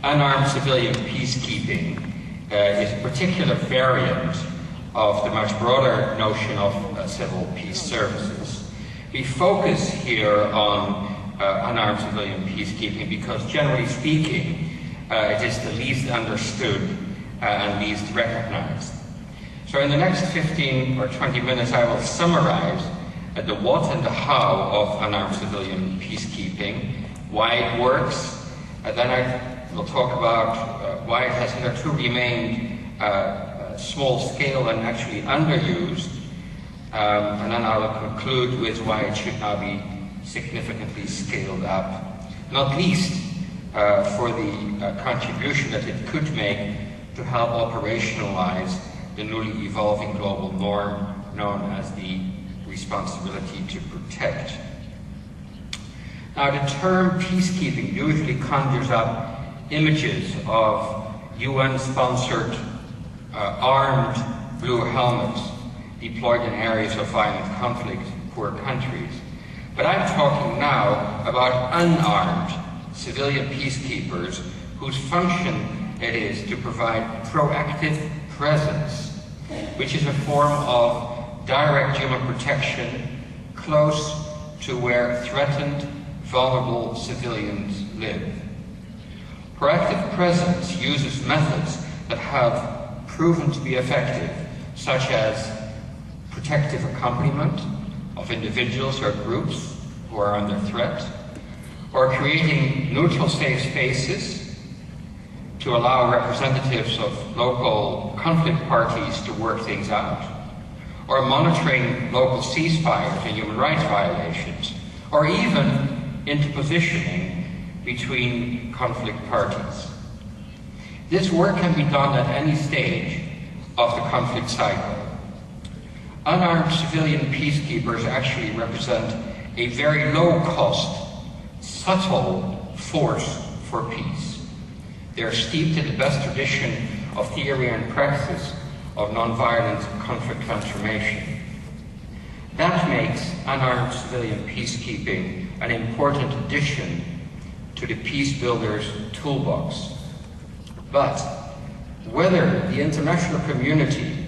Unarmed civilian peacekeeping is a particular variant of the much broader notion of civil peace services. We focus here on unarmed civilian peacekeeping because, generally speaking, it is the least understood and least recognized. So in the next 15 or 20 minutes I will summarize the what and the how of unarmed civilian peacekeeping, why it works, then I will talk about why it has hitherto remained small scale and actually underused, and then I will conclude with why it should now be significantly scaled up, not least for the contribution that it could make to help operationalize the newly evolving global norm known as the responsibility to protect. Now, the term peacekeeping usually conjures up images of UN-sponsored armed blue helmets deployed in areas of violent conflict in poor countries. But I'm talking now about unarmed civilian peacekeepers whose function it is to provide proactive presence, which is a form of direct human protection close to where threatened, vulnerable civilians live. Proactive presence uses methods that have proven to be effective, such as protective accompaniment of individuals or groups who are under threat, or creating neutral safe spaces to allow representatives of local conflict parties to work things out, or monitoring local ceasefires and human rights violations, or even interpositioning between conflict parties. This work can be done at any stage of the conflict cycle. Unarmed civilian peacekeepers actually represent a very low-cost, subtle force for peace. They are steeped in the best tradition of theory and practice of non-violent conflict transformation. That makes unarmed civilian peacekeeping an important addition to the peace builder's toolbox. But whether the international community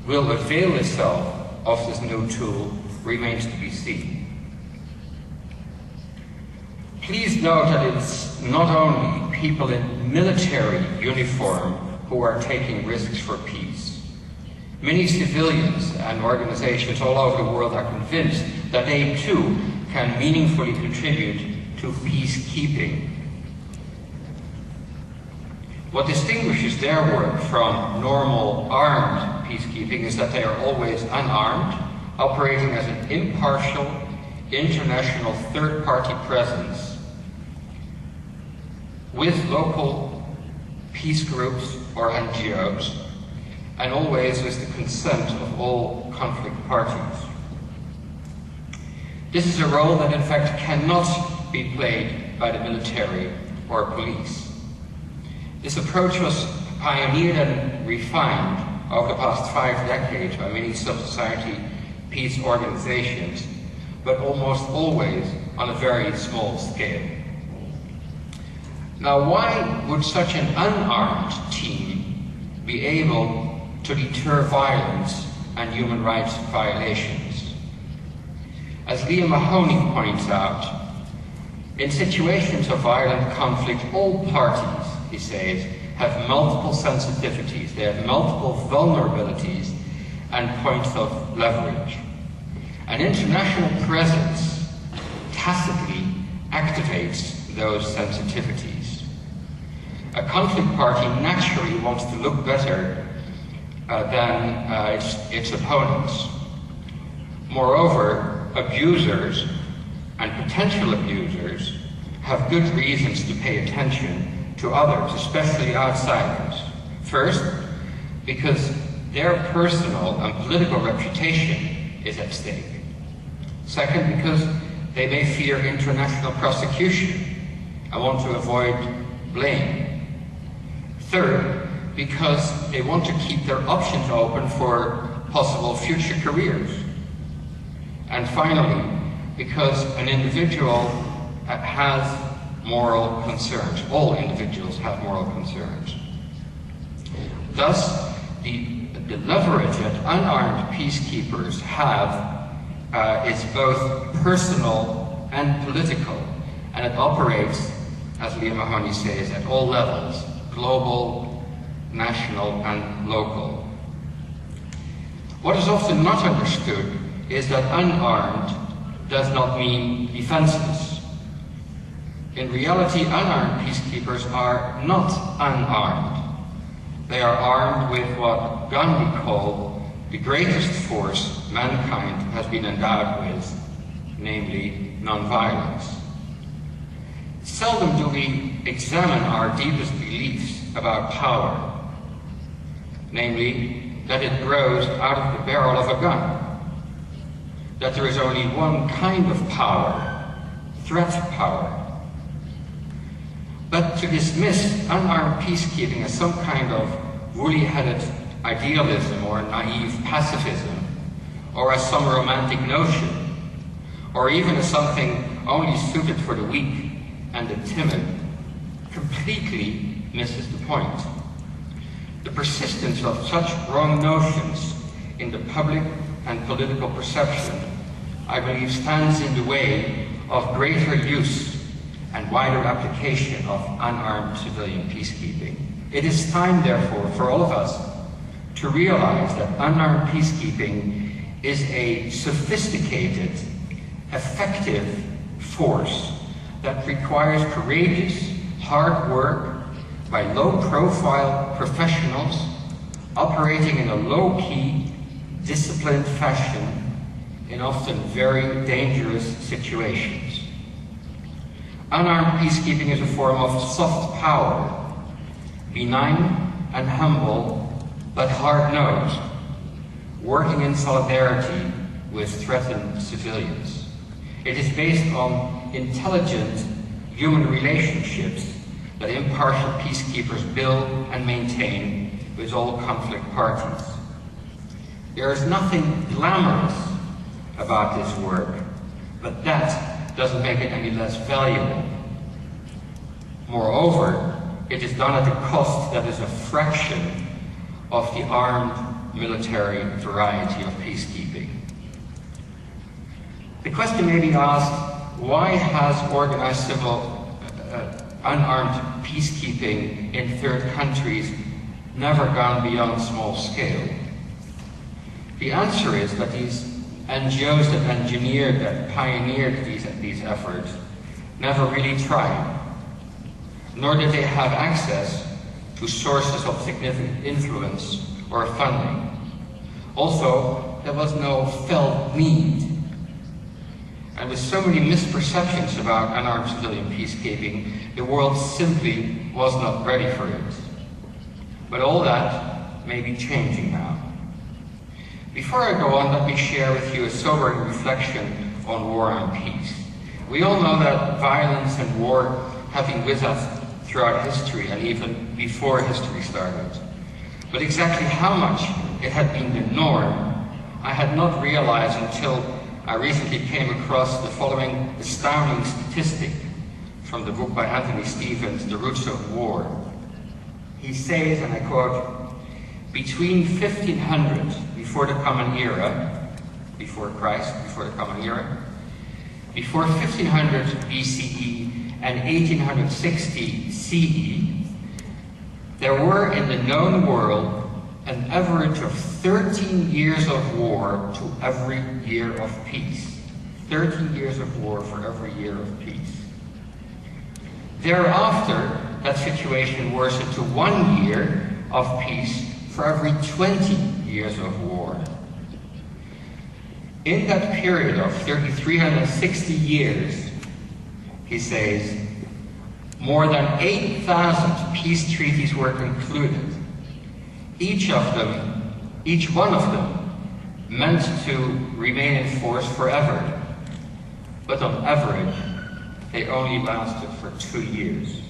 will avail itself of this new tool remains to be seen. Please note that it's not only people in military uniform who are taking risks for peace. Many civilians and organizations all over the world are convinced that they too can meaningfully contribute to peacekeeping. What distinguishes their work from normal armed peacekeeping is that they are always unarmed, operating as an impartial, international third-party presence with local peace groups or NGOs, and always with the consent of all conflict parties. This is a role that in fact cannot be played by the military or police. This approach was pioneered and refined over the past 5 decades by many civil society peace organizations, but almost always on a very small scale. Now, why would such an unarmed team be able to deter violence and human rights violations? As Liam Mahoney points out, in situations of violent conflict, all parties, he says, have multiple sensitivities, they have multiple vulnerabilities and points of leverage. An international presence tacitly activates those sensitivities. A conflict party naturally wants to look better than its opponents. Moreover, abusers and potential abusers have good reasons to pay attention to others, especially outsiders. First, because their personal and political reputation is at stake. Second, because they may fear international prosecution and want to avoid blame. Third, because they want to keep their options open for possible future careers. And finally, because an individual has moral concerns. All individuals have have moral concerns. Thus, the leverage that unarmed peacekeepers have is both personal and political, and it operates, as Leah Mahoney says, at all levels: global, national, and local. What is often not understood is that unarmed does not mean defenseless. In reality, unarmed peacekeepers are not unarmed. They are armed with what Gandhi called the greatest force mankind has been endowed with, namely non-violence. Seldom do we examine our deepest beliefs about power, namely that it grows out of the barrel of a gun, that there is only one kind of power, threat power. But to dismiss unarmed peacekeeping as some kind of woolly-headed idealism or naive pacifism, or as some romantic notion, or even as something only suited for the weak and the timid, completely misses the point. The persistence of such wrong notions in the public and political perception, I believe, stands in the way of greater use and wider application of unarmed civilian peacekeeping. It is time, therefore, for all of us to realize that unarmed peacekeeping is a sophisticated, effective force that requires courageous, hard work by low-profile professionals operating in a low-key, disciplined fashion in often very dangerous situations. Unarmed peacekeeping is a form of soft power, benign and humble, but hard-nosed, working in solidarity with threatened civilians. It is based on intelligent human relationships that impartial peacekeepers build and maintain with all conflict parties. There is nothing glamorous about this work, but that doesn't make it any less valuable. Moreover, it is done at a cost that is a fraction of the armed military variety of peacekeeping. The question may be asked, why has organized civil unarmed peacekeeping in third countries never gone beyond small scale? The answer is that these NGOs that engineered, that pioneered these efforts, never really tried, nor did they have access to sources of significant influence or funding. Also, there was no felt need. And with so many misperceptions about unarmed civilian peacekeeping, the world simply was not ready for it. But all that may be changing now. Before I go on, let me share with you a sobering reflection on war and peace. We all know that violence and war have been with us throughout history and even before history started. But exactly how much it had been the norm, I had not realized until I recently came across the following astounding statistic from the book by Anthony Stevens, The Roots of War. He says, and I quote, between 1500, before the Common Era, before Christ, before the Common Era, before 1500 BCE and 1860 CE, there were in the known world an average of 13 years of war to every year of peace. 13 years of war for every year of peace. Thereafter, that situation worsened to 1 year of peace for every 20 years of war. In that period of 360 years, he says, more than 8,000 peace treaties were concluded. Each one of them, meant to remain in force forever. But on average, they only lasted for 2 years.